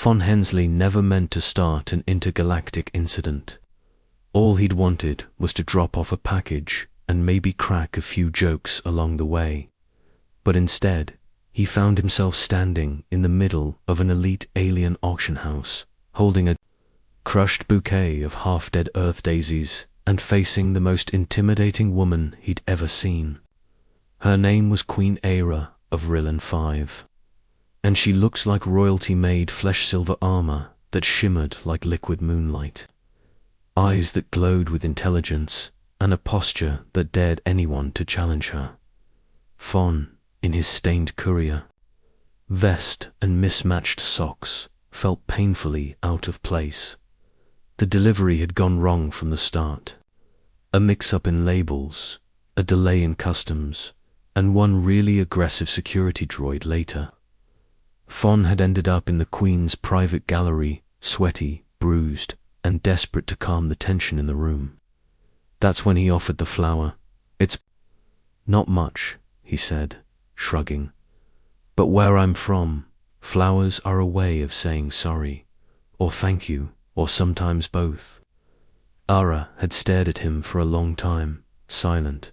Fon Hensley never meant to start an intergalactic incident. All he'd wanted was to drop off a package and maybe crack a few jokes along the way. But instead, he found himself standing in the middle of an elite alien auction house, holding a crushed bouquet of half-dead Earth daisies and facing the most intimidating woman he'd ever seen. Her name was Queen Aira of Rillen 5, and she looked like royalty-made flesh-silver armor that shimmered like liquid moonlight, eyes that glowed with intelligence, and a posture that dared anyone to challenge her. Fon, in his stained courier vest and mismatched socks, felt painfully out of place. The delivery had gone wrong from the start. A mix-up in labels, a delay in customs, and one really aggressive security droid later. Fon had ended up in the Queen's private gallery, sweaty, bruised, and desperate to calm the tension in the room. That's when he offered the flower. "It's not much," he said, shrugging. "But where I'm from, flowers are a way of saying sorry, or thank you, or sometimes both." Aira had stared at him for a long time, silent.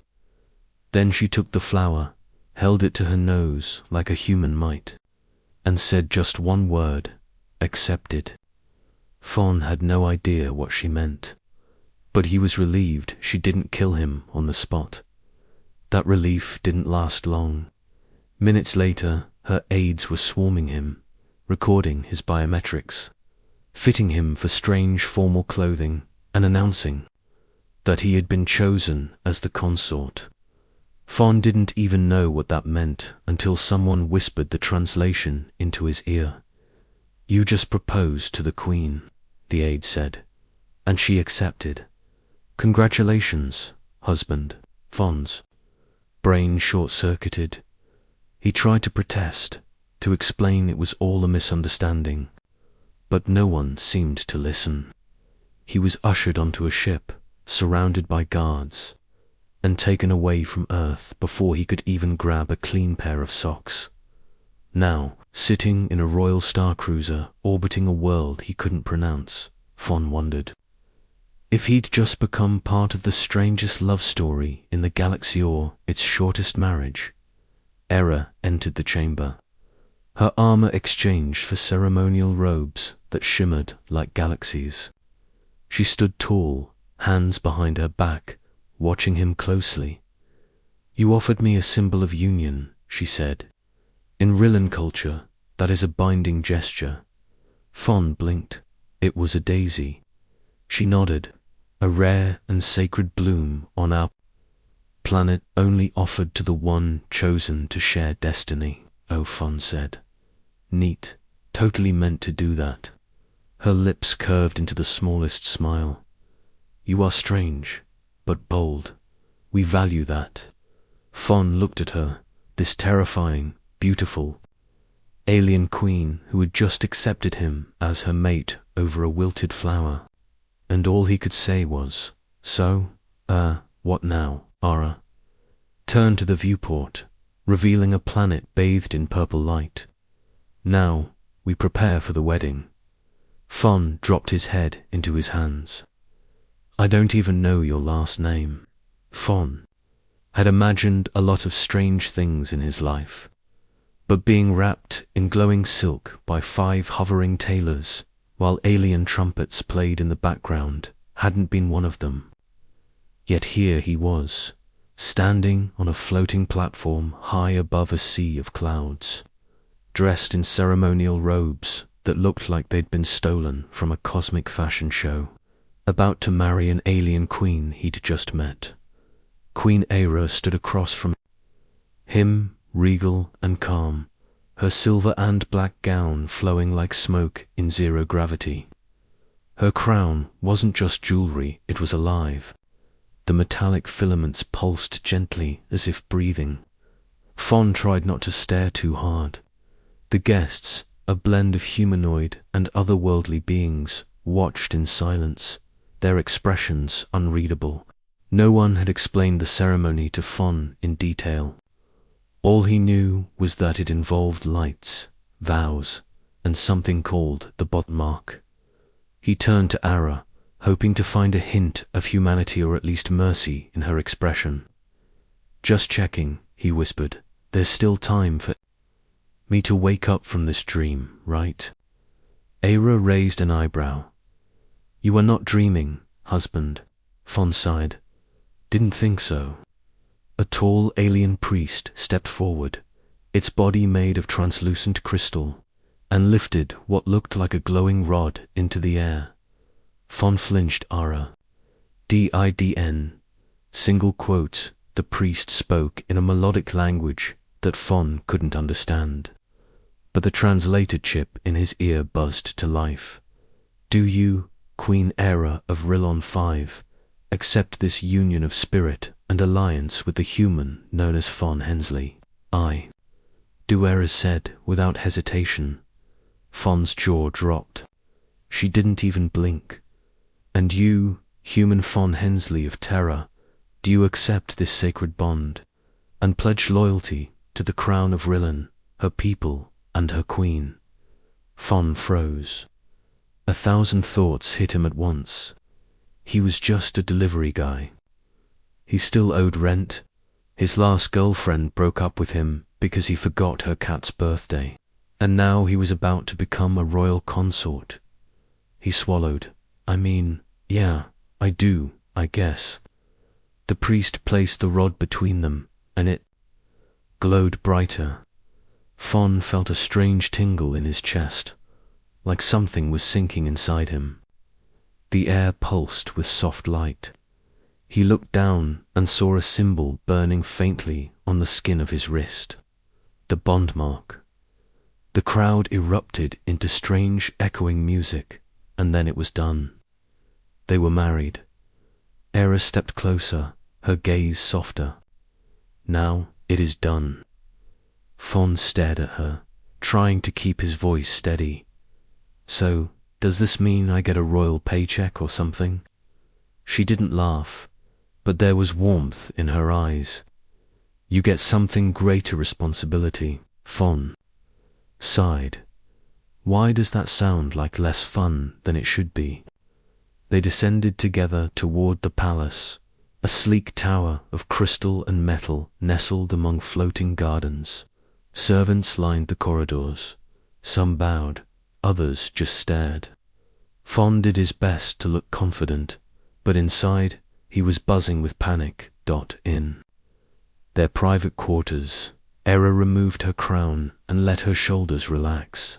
Then she took the flower, held it to her nose like a human might, and said just one word: "Accepted." Fon had no idea what she meant, but he was relieved she didn't kill him on the spot. That relief didn't last long. Minutes later, her aides were swarming him, recording his biometrics, fitting him for strange formal clothing, and announcing that he had been chosen as the consort. Fon didn't even know what that meant until someone whispered the translation into his ear. "You just proposed to the Queen," the aide said, "and she accepted. Congratulations, husband." Fon's brain short-circuited. He tried to protest, to explain it was all a misunderstanding, but no one seemed to listen. He was ushered onto a ship, surrounded by guards, and taken away from Earth before he could even grab a clean pair of socks. Now, sitting in a royal star cruiser orbiting a world he couldn't pronounce, Fon wondered if he'd just become part of the strangest love story in the galaxy or its shortest marriage. Aira entered the chamber. Her armor exchanged for ceremonial robes that shimmered like galaxies. She stood tall, hands behind her back, watching him closely. "You offered me a symbol of union," she said. "In Rillen culture, that is a binding gesture." Fon blinked. It was a daisy. She nodded. "A rare and sacred bloom on our planet only offered to the one chosen to share destiny," Fon said. "Neat. Totally meant to do that." Her lips curved into the smallest smile. "You are strange, but bold. We value that." Fon looked at her, this terrifying, beautiful alien queen who had just accepted him as her mate over a wilted flower, and all he could say was, "So, what now, Aira?" Turned to the viewport, revealing a planet bathed in purple light. "Now, we prepare for the wedding." Fon dropped his head into his hands. "I don't even know your last name." Fon had imagined a lot of strange things in his life, but being wrapped in glowing silk by 5 hovering tailors while alien trumpets played in the background hadn't been one of them. Yet here he was, standing on a floating platform high above a sea of clouds, dressed in ceremonial robes that looked like they'd been stolen from a cosmic fashion show, about to marry an alien queen he'd just met. Queen Aira stood across from him, regal and calm, her silver and black gown flowing like smoke in zero gravity. Her crown wasn't just jewelry, it was alive. The metallic filaments pulsed gently as if breathing. Fon tried not to stare too hard. The guests, a blend of humanoid and otherworldly beings, watched in silence, their expressions unreadable. No one had explained the ceremony to Fon in detail. All he knew was that it involved lights, vows, and something called the bottom mark. He turned to Ara, hoping to find a hint of humanity or at least mercy in her expression. "Just checking," he whispered. "There's still time for me to wake up from this dream, right?" Ara raised an eyebrow. "You are not dreaming, husband," Fon sighed. "Didn't think so." A tall alien priest stepped forward, its body made of translucent crystal, and lifted what looked like a glowing rod into the air. Fon flinched. "Ara. Didn. Single quote, the priest spoke in a melodic language that Fon couldn't understand. But the translator chip in his ear buzzed to life. "Do you, Queen Era of Rillon 5, accept this union of spirit and alliance with the human known as Fon Hensley?" "I do," Era said without hesitation. Fon's jaw dropped. She didn't even blink. "And you, human Fon Hensley of Terra, do you accept this sacred bond and pledge loyalty to the crown of Rillon, her people, and her queen?" Fon froze. 1,000 thoughts hit him at once. He was just a delivery guy. He still owed rent. His last girlfriend broke up with him because he forgot her cat's birthday. And now he was about to become a royal consort. He swallowed. "I mean, yeah, I do, I guess." The priest placed the rod between them, and it glowed brighter. Fon felt a strange tingle in his chest, like something was sinking inside him. The air pulsed with soft light. He looked down and saw a symbol burning faintly on the skin of his wrist. The bond mark. The crowd erupted into strange echoing music, and then it was done. They were married. Era stepped closer, her gaze softer. "Now it is done." Fon stared at her, trying to keep his voice steady. "So, does this mean I get a royal paycheck or something?" She didn't laugh, but there was warmth in her eyes. "You get something greater responsibility," Fon sighed. "Why does that sound like less fun than it should be?" They descended together toward the palace, a sleek tower of crystal and metal nestled among floating gardens. Servants lined the corridors. Some bowed, others just stared. Fon did his best to look confident, but inside he was buzzing with panic. In their private quarters, Era removed her crown and let her shoulders relax.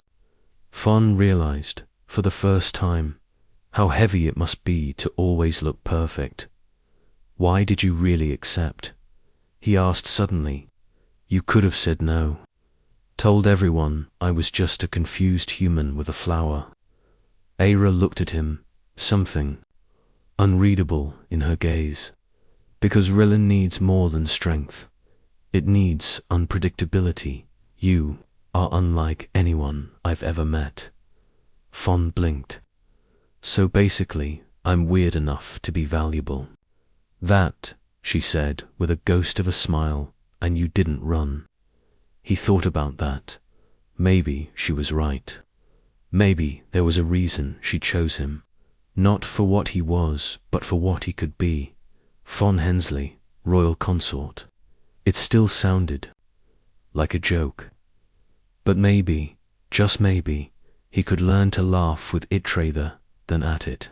Fon realized, for the first time, how heavy it must be to always look perfect. "Why did you really accept?" he asked suddenly. "You could have said no. Told everyone I was just a confused human with a flower." Era looked at him, something unreadable in her gaze. "Because Rillon needs more than strength. It needs unpredictability. You are unlike anyone I've ever met." Fon blinked. "So basically, I'm weird enough to be valuable." "That," she said with a ghost of a smile, "and you didn't run." He thought about that. Maybe she was right. Maybe there was a reason she chose him. Not for what he was, but for what he could be. Fon Hensley, royal consort. It still sounded like a joke. But maybe, just maybe, he could learn to laugh with it rather than at it.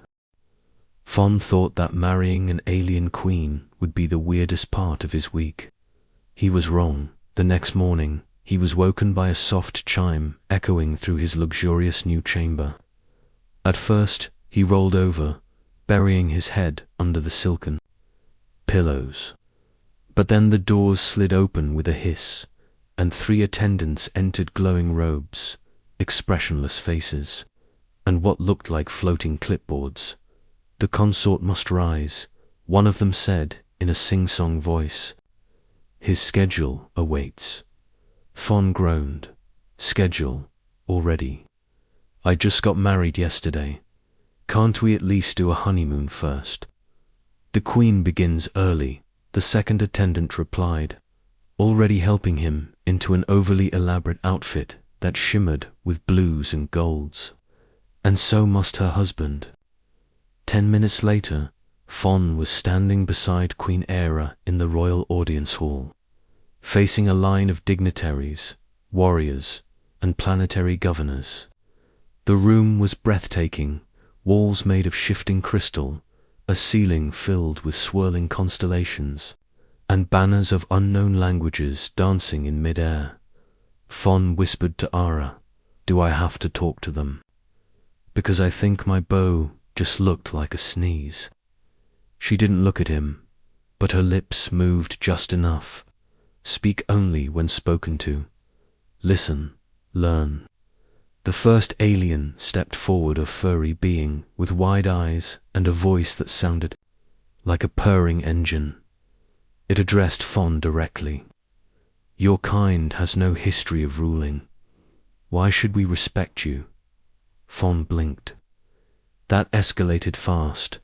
Fon thought that marrying an alien queen would be the weirdest part of his week. He was wrong. The next morning, he was woken by a soft chime echoing through his luxurious new chamber. At first, he rolled over, burying his head under the silken pillows. But then the doors slid open with a hiss, and 3 attendants entered glowing robes, expressionless faces, and what looked like floating clipboards. "The consort must rise," one of them said in a sing-song voice. "His schedule awaits." Fon groaned. "Schedule? Already? I just got married yesterday. Can't we at least do a honeymoon first?" "The Queen begins early," the second attendant replied, already helping him into an overly elaborate outfit that shimmered with blues and golds, and so must her husband. 10 minutes later, Fon was standing beside Queen Era in the royal audience hall, facing a line of dignitaries, warriors, and planetary governors. The room was breathtaking, walls made of shifting crystal, a ceiling filled with swirling constellations, and banners of unknown languages dancing in mid-air. Fon whispered to Ara, "Do I have to talk to them? Because I think my bow just looked like a sneeze." She didn't look at him, but her lips moved just enough. Speak only when spoken to. Listen, learn. The first alien stepped forward, a furry being with wide eyes and a voice that sounded like a purring engine. It addressed Fon directly. "Your kind has no history of ruling. Why should we respect you?" Fon blinked. That escalated fast.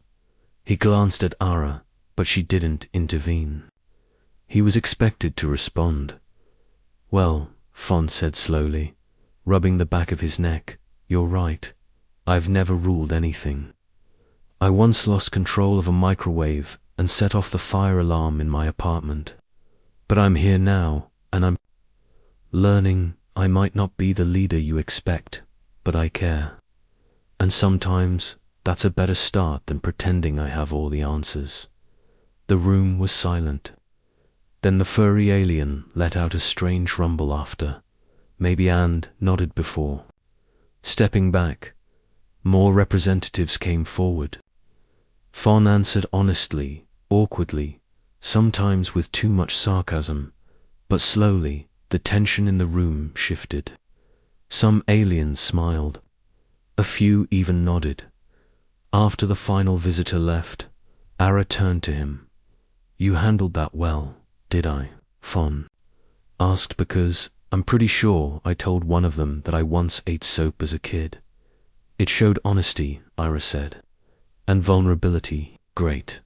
He glanced at Ara, but she didn't intervene. He was expected to respond. "Well," Fon said slowly, rubbing the back of his neck, "you're right. I've never ruled anything. I once lost control of a microwave and set off the fire alarm in my apartment. But I'm here now, and I'm learning. I might not be the leader you expect, but I care. And sometimes that's a better start than pretending I have all the answers." The room was silent. Then the furry alien let out a strange rumble after. Maybe And nodded before. Stepping back, more representatives came forward. Fon answered honestly, awkwardly, sometimes with too much sarcasm, but slowly the tension in the room shifted. Some aliens smiled. A few even nodded. After the final visitor left, Ara turned to him. "You handled that well, did I?" Fon asked, "because I'm pretty sure I told one of them that I once ate soap as a kid." "It showed honesty," Ira said, "and vulnerability. Great.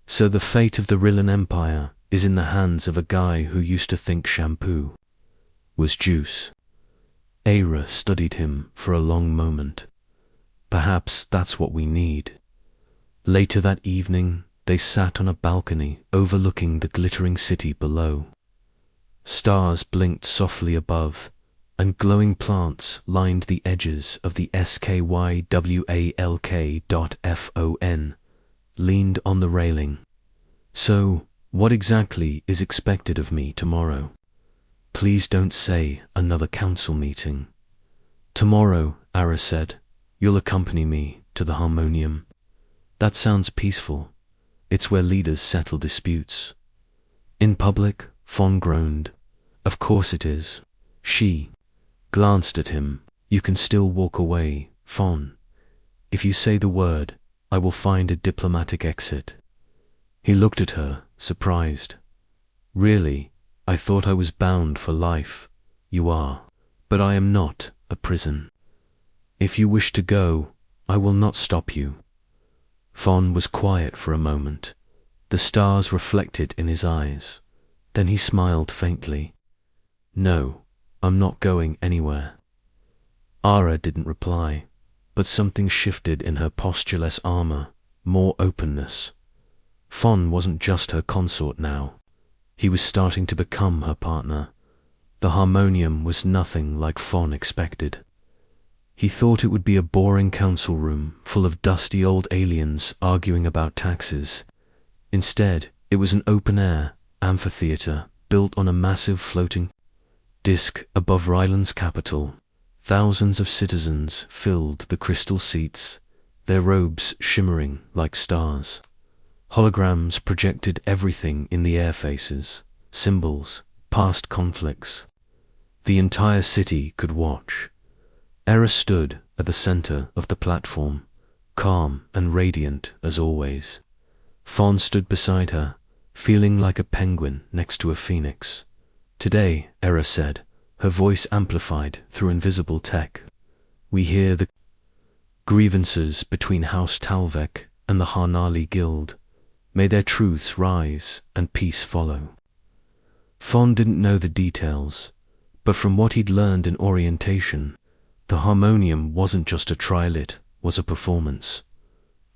So the fate of the Rillan Empire is in the hands of a guy who used to think shampoo was juice." Ara studied him for a long moment. "Perhaps that's what we need." Later that evening, they sat on a balcony overlooking the glittering city below. Stars blinked softly above, and glowing plants lined the edges of the SKYWALK.FON, leaned on the railing. "So, what exactly is expected of me tomorrow? Please don't say another council meeting." "Tomorrow," Ara said, "you'll accompany me to the Harmonium." "That sounds peaceful. It's where leaders settle disputes." "In public?" Fon groaned. "Of course it is." She glanced at him. "You can still walk away, Fon. If you say the word, I will find a diplomatic exit." He looked at her, surprised. "Really? I thought I was bound for life." "You are. But I am not a prison. If you wish to go, I will not stop you." Fon was quiet for a moment. The stars reflected in his eyes. Then he smiled faintly. "No, I'm not going anywhere." Ara didn't reply, but something shifted in her postureless armor, more openness. Fon wasn't just her consort now. He was starting to become her partner. The Harmonium was nothing like Fon expected. He thought it would be a boring council room full of dusty old aliens arguing about taxes. Instead, it was an open-air amphitheater built on a massive floating disk above Ryland's capital. Thousands of citizens filled the crystal seats, their robes shimmering like stars. Holograms projected everything in the air faces, symbols, past conflicts. The entire city could watch. Era stood at the center of the platform, calm and radiant as always. Fon stood beside her, feeling like a penguin next to a phoenix. "Today," Era said, her voice amplified through invisible tech, "we hear the grievances between House Talvek and the Harnali Guild. May their truths rise and peace follow." Fon didn't know the details, But from what he'd learned in orientation, the harmonium wasn't just a trial, it was a performance.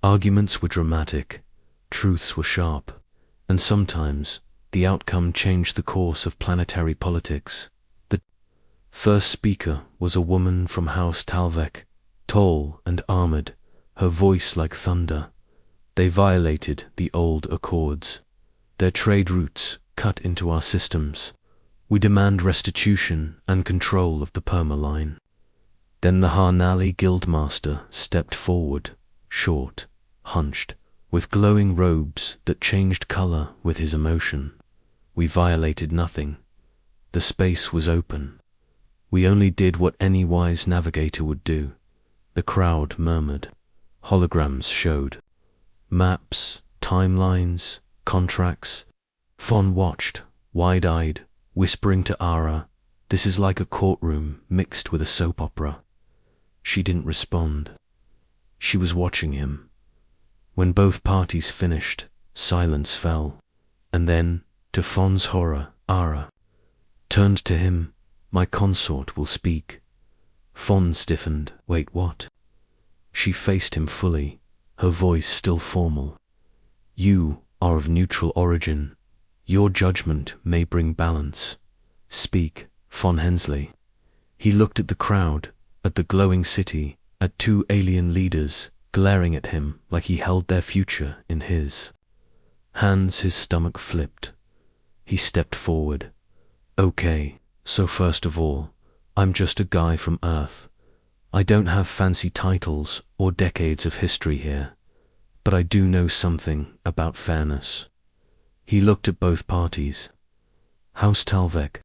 Arguments were dramatic, truths were sharp, and sometimes the outcome changed the course of planetary politics. The first speaker was a woman from House Talvek, tall and armored, her voice like thunder. They violated the old accords. Their trade routes cut into our systems. We demand restitution and control of the Perma-line. Then the Harnali guildmaster stepped forward, short, hunched, with glowing robes that changed color with his emotion. We violated nothing. The space was open. We only did what any wise navigator would do. The crowd murmured. Holograms showed. Maps, timelines, contracts. Fon watched, wide-eyed, whispering to Ara, "This is like a courtroom mixed with a soap opera." She didn't respond. She was watching him. When both parties finished, silence fell. And then, to Fon's horror, Ara turned to him. "My consort will speak." Fon stiffened. "Wait, what?" She faced him fully, her voice still formal. "You are of neutral origin. Your judgment may bring balance. Speak, Fon Hensley." He looked at the crowd, at the glowing city, at two alien leaders glaring at him like he held their future in his hands. His stomach flipped. He stepped forward. "Okay, so first of all, I'm just a guy from Earth. I don't have fancy titles or decades of history here, but I do know something about fairness." He looked at both parties. "House Talvek,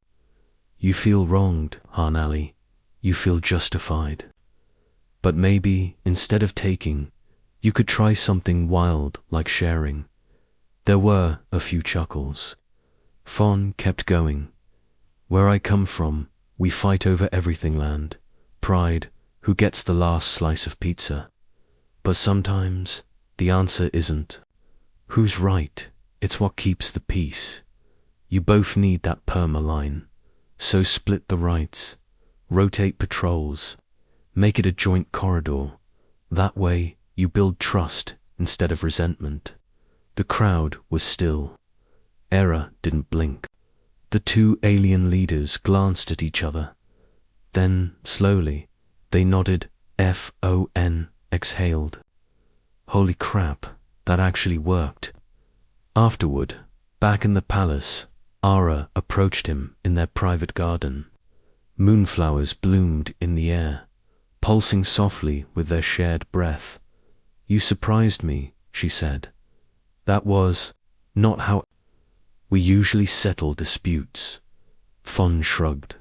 you feel wronged, Harnali. You feel justified. But maybe, instead of taking, you could try something wild like sharing." There were a few chuckles. Fon kept going. "Where I come from, we fight over everything, land, pride, who gets the last slice of pizza. But sometimes the answer isn't who's right, it's what keeps the peace. You both need that Perma-line, so split the rights, rotate patrols, make it a joint corridor. That way you build trust instead of resentment." The crowd was still. Era didn't blink. The two alien leaders glanced at each other. Then, slowly, they nodded. Fon exhaled. Holy crap, that actually worked. Afterward, back in the palace, Ara approached him in their private garden. Moonflowers bloomed in the air, pulsing softly with their shared breath. "You surprised me," she said. "That was not how we usually settle disputes." Fon shrugged.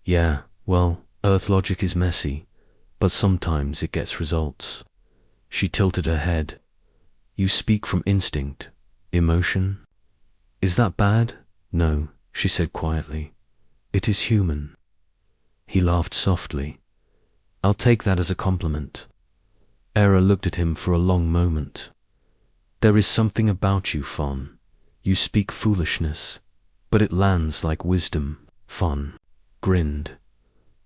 "Yeah, well, Earth logic is messy, but sometimes it gets results." She tilted her head. "You speak from instinct, emotion. Is that bad?" "No," she said quietly. "It is human." He laughed softly. "I'll take that as a compliment." Era looked at him for a long moment. "There is something about you, Fon. You speak foolishness, but it lands like wisdom." Fon grinned.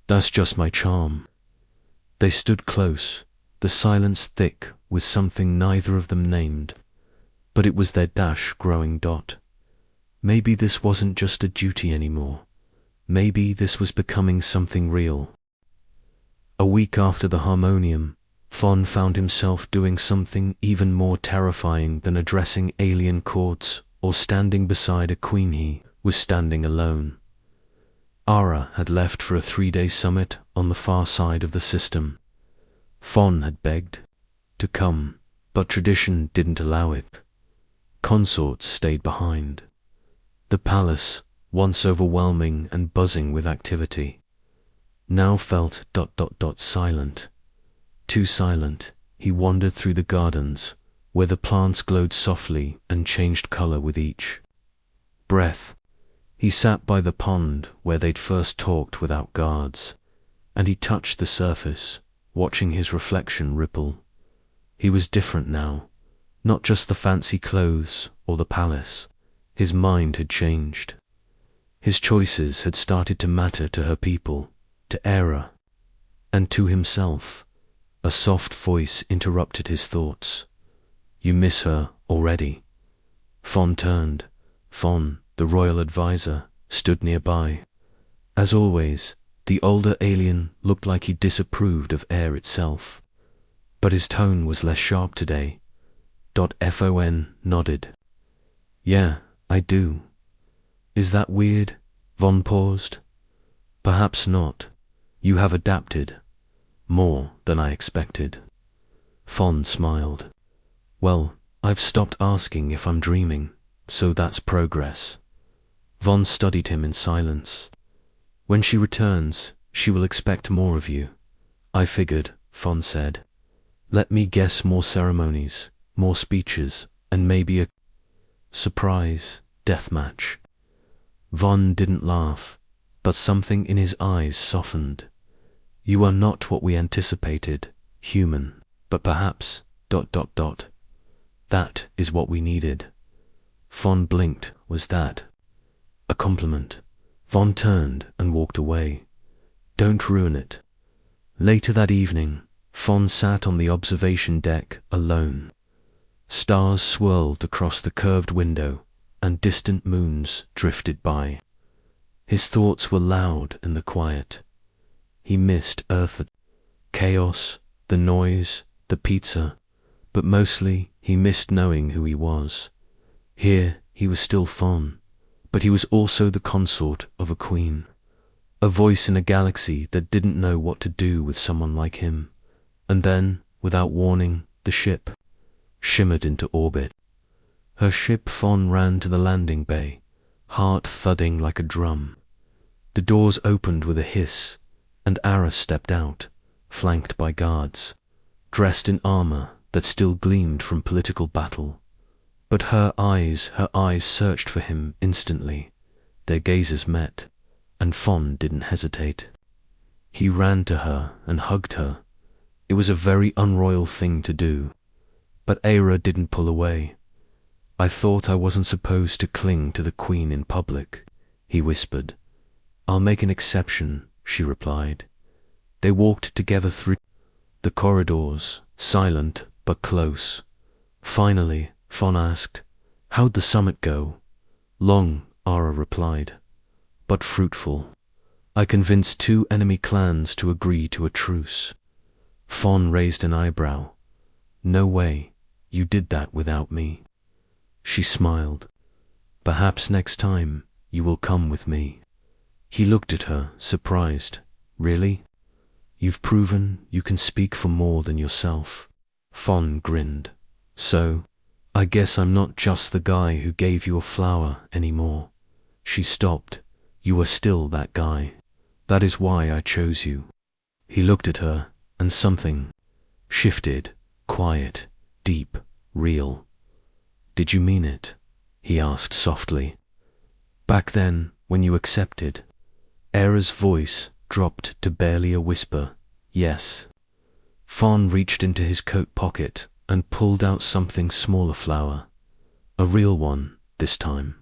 "That's just my charm." They stood close, the silence thick with something neither of them named, but it was their dash growing dot. Maybe this wasn't just a duty anymore. Maybe this was becoming something real. A week after the harmonium, Fon found himself doing something even more terrifying than addressing alien courts or standing beside a queen. He was standing alone. Ara had left for a 3-day summit on the far side of the system. Fon had begged to come, but tradition didn't allow it. Consorts stayed behind. The palace, once overwhelming and buzzing with activity, now felt ... silent. Too silent, he wandered through the gardens, where the plants glowed softly and changed color with each breath. He sat by the pond where they'd first talked without guards, and he touched the surface, watching his reflection ripple. He was different now, not just the fancy clothes or the palace. His mind had changed. His choices had started to matter to her people, to Era, and to himself. A soft voice interrupted his thoughts. You miss her already? Fon turned. Fon, the royal advisor, stood nearby. As always, the older alien looked like he disapproved of air itself. But his tone was less sharp today. Fon nodded. Yeah, I do. Is that weird? Von paused. Perhaps not. You have adapted. More than I expected. Fon smiled. Well, I've stopped asking if I'm dreaming, so that's progress. Von studied him in silence. When she returns, she will expect more of you. I figured, Fon said. Let me guess, more ceremonies, more speeches, and maybe a surprise deathmatch. Von didn't laugh, but something in his eyes softened. You are not what we anticipated, human, but perhaps, that is what we needed. Fon blinked. Was that a compliment? Von turned and walked away. Don't ruin it. Later that evening, Fon sat on the observation deck alone. Stars swirled across the curved window, and distant moons drifted by. His thoughts were loud in the quiet. He missed Earth, chaos, the noise, the pizza, but mostly he missed knowing who he was. Here he was still Fon, but he was also the consort of a queen, a voice in a galaxy that didn't know what to do with someone like him. And then, without warning, the ship shimmered into orbit. Her ship Fon ran to the landing bay, heart thudding like a drum. The doors opened with a hiss, and Ara stepped out, flanked by guards, dressed in armor that still gleamed from political battle. But her eyes searched for him instantly. Their gazes met, and Fon didn't hesitate. He ran to her and hugged her. It was a very unroyal thing to do, but Era didn't pull away. I thought I wasn't supposed to cling to the queen in public, he whispered. I'll make an exception, she replied. They walked together through the corridors, silent but close. Finally, Fon asked, How'd the summit go? Long, Ara replied, but fruitful. I convinced 2 enemy clans to agree to a truce. Fon raised an eyebrow. No way, you did that without me. She smiled. Perhaps next time you will come with me. He looked at her, surprised. Really? You've proven you can speak for more than yourself. Fon grinned. So, I guess I'm not just the guy who gave you a flower anymore. She stopped. You are still that guy. That is why I chose you. He looked at her, and something shifted, quiet, deep, real. Did you mean it? He asked softly. Back then, when you accepted. Era's voice dropped to barely a whisper. Yes. Fon reached into his coat pocket and pulled out something smaller flower. A real one, this time.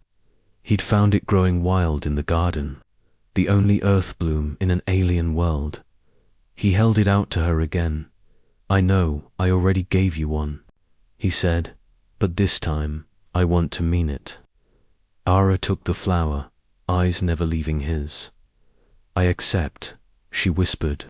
He'd found it growing wild in the garden, the only earth bloom in an alien world. He held it out to her again. I know, I already gave you one, he said, but this time I want to mean it. Ara took the flower, eyes never leaving his. I accept, she whispered,